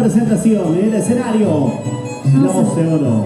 presentación en el escenario. La voz de oro.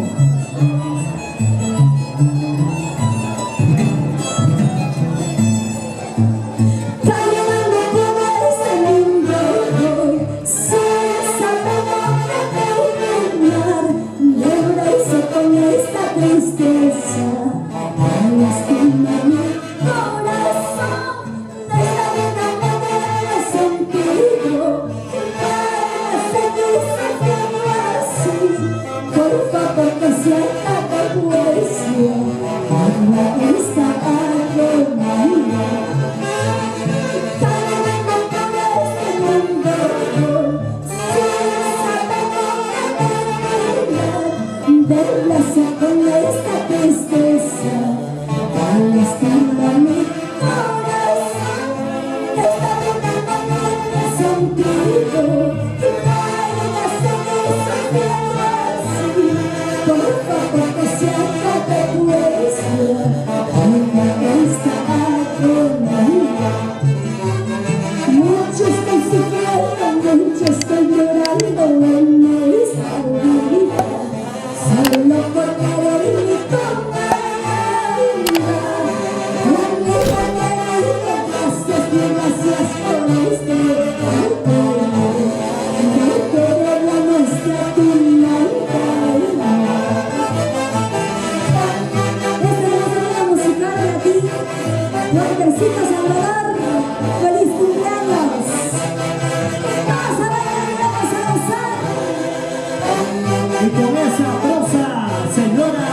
Y con esa cosa, señora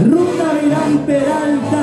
Ruta Virán Peralta.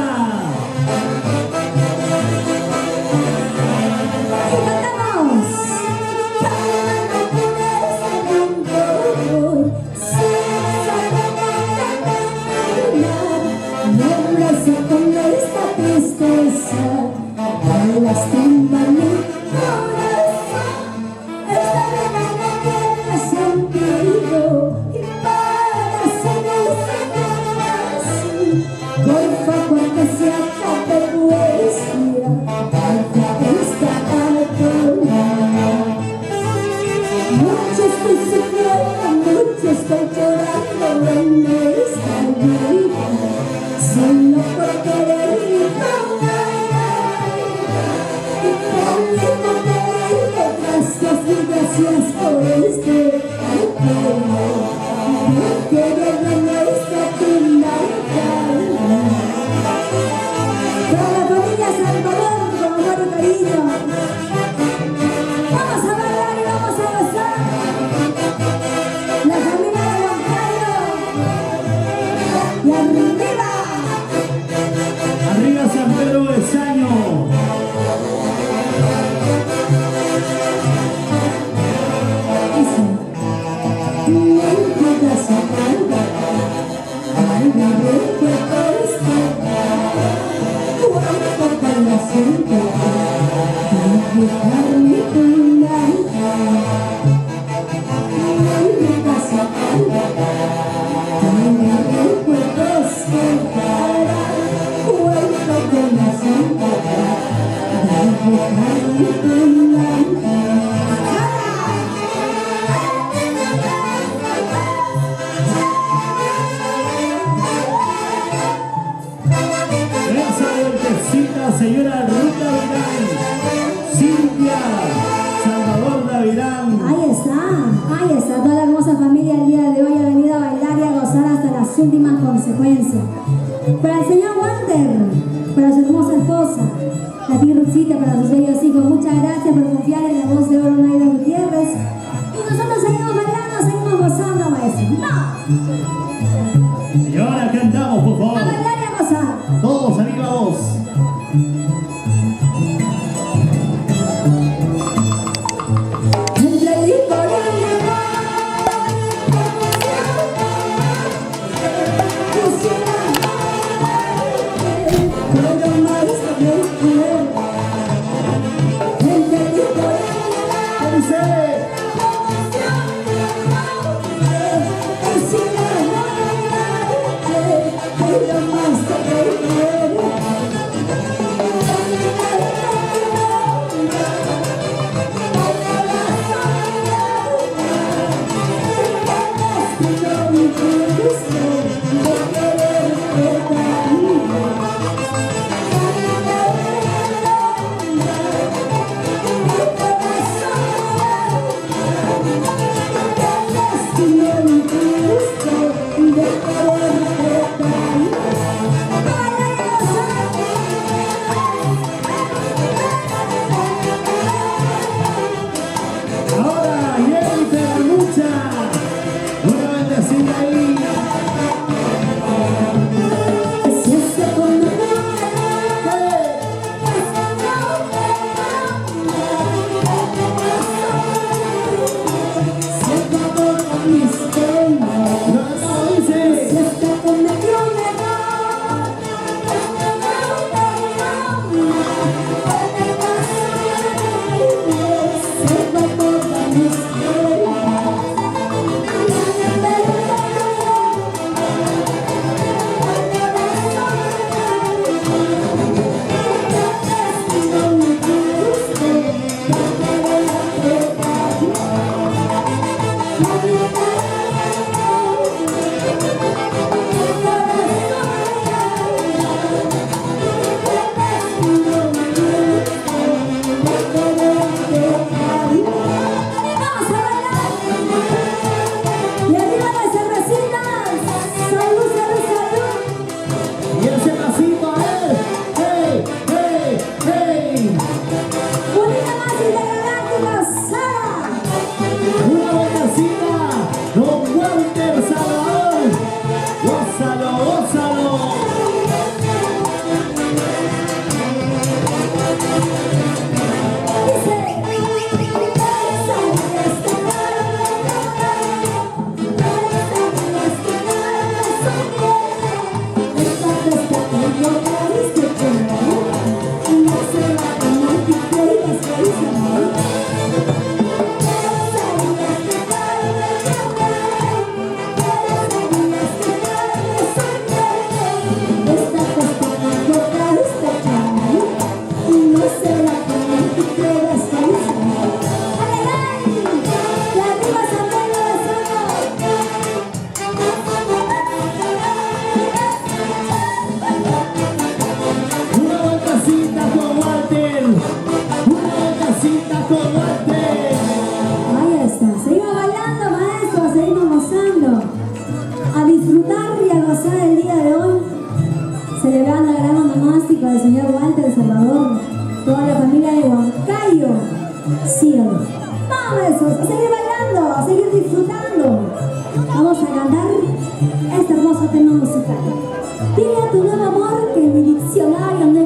Señora Ruta Virán, Cintia, Salvador Davirán. Ahí está, toda la hermosa familia el día de hoy ha venido a bailar y a gozar hasta las últimas consecuencias. Para el señor Walter, para su hermosa esposa, la tía Rucita, para sus bellos hijos, muchas gracias por confiar en la voz de oro Naida Gutiérrez. Y nosotros seguimos bailando, seguimos gozando, maestro. ¡No! Y ahora cantamos, por favor. A bailar y a gozar. Todos animados. Dice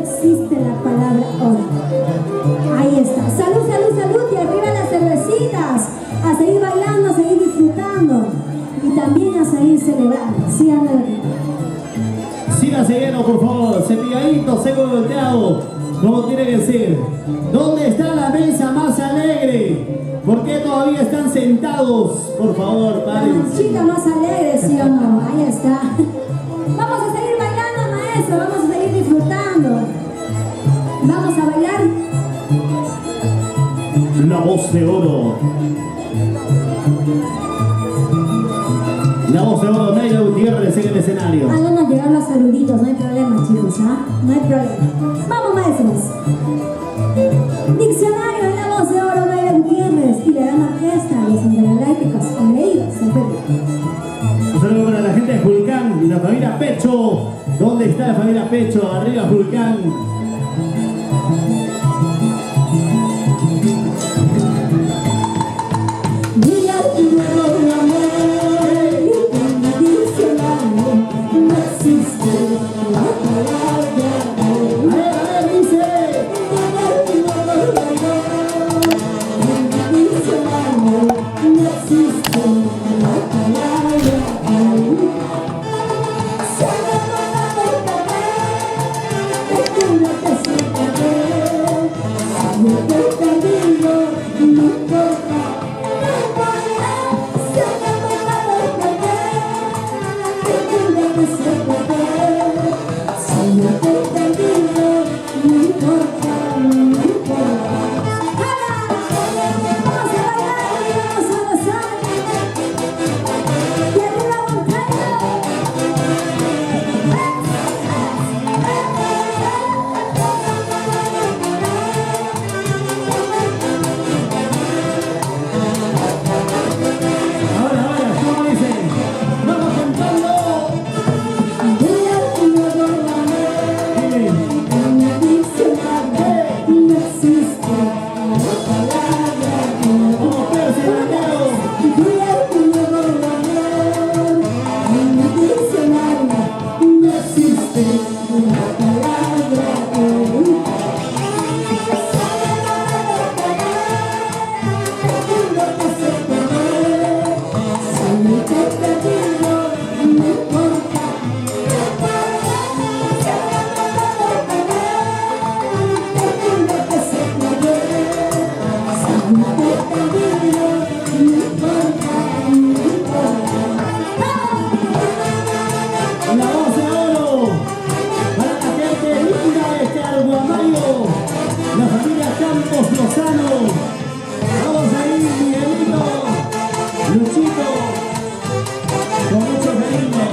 existe la palabra oro. Ahí está. Salud, salud, salud. Y arriba las cervecitas. A seguir bailando, a seguir disfrutando. Y también a seguir celebrando. Sí, Andrés. Siga siguiendo, por favor. Cepilladito, seco y volteado. Como tiene que ser. ¿Dónde está la mesa más alegre? ¿Por qué todavía están sentados? Por favor, La paren. chica más alegre, ¿sí o no? Ahí está. Vamos a seguir bailando, maestro. Vamos a seguir disfrutando. Vamos a bailar. La voz de oro. La voz de oro, Naira Gutiérrez en el escenario. Háganos llegar los saluditos, no hay problema, chicos, ¿ah? No hay problema. Vamos, maestros. Diccionario en la voz de oro, Naira Gutiérrez. Y la gran orquesta, los intergalácticos, engreídos, en Perú. Un saludo para la gente de Julcán y la familia Pecho. ¿Dónde está la familia Pecho? Arriba Julcán. La familia Campos Lozano. Vamos ahí, Miguelito, Luchito, con mucho cariño.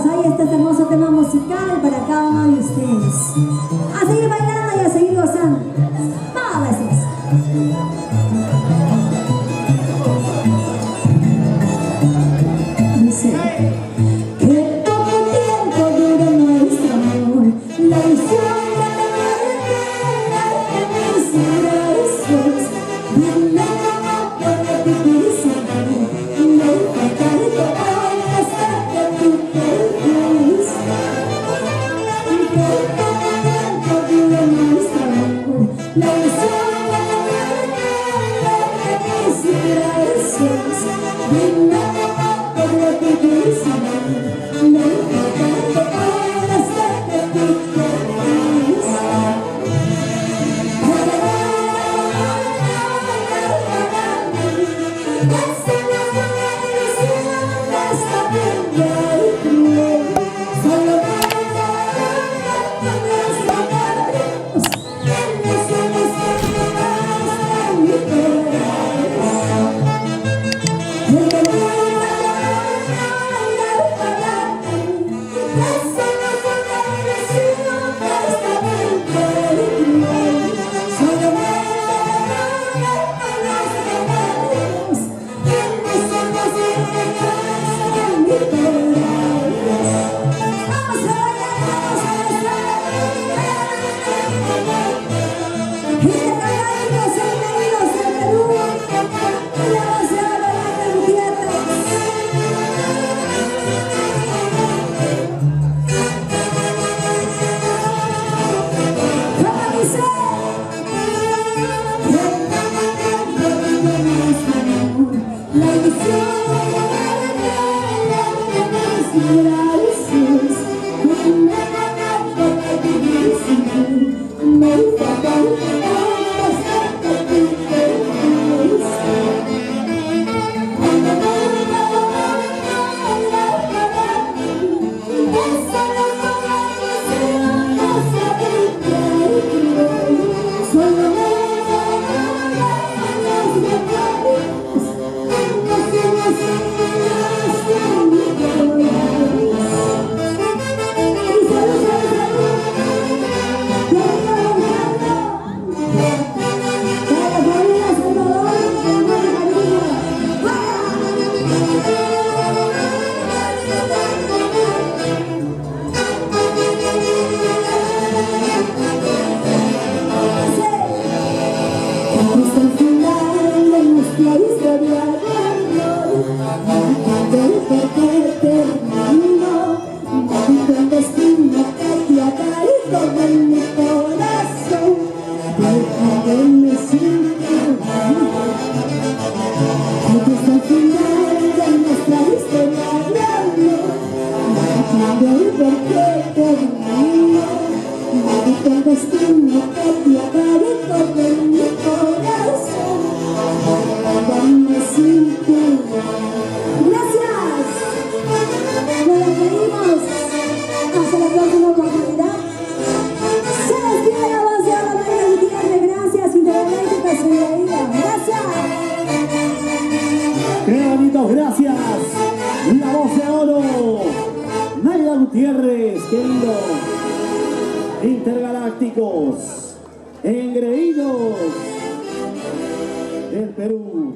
Ahí está este hermoso tema musical para cada uno de ustedes. A seguir bailando y a seguir gozando. Vamos, veces. Dice que poco tiempo dure nuestro amor, la ilusión de tenerte en mis brazos. Dime cómo puedo vivir sin ti, no faltaré todo hasta que tú quieres. Que poco tiempo dure nuestro amor, la ilusión de tenerte en mis brazos. Dime cómo puedo vivir sin ti, no faltaré todo hasta que tú quieres. That's the porque termina. Me dijo el destino que te aparezco en mi corazón. Dame sin piedad. Gracias. Nos despedimos. Hasta la próxima oportunidad. Se despide la voz de oro de Gutiérrez. Gracias, Intereléctrica Solidaridad. Gracias. ¡Qué bonito! ¡Gracias! La voz de oro, Naila Gutiérrez, qué lindo. Intergalácticos, engreídos del Perú.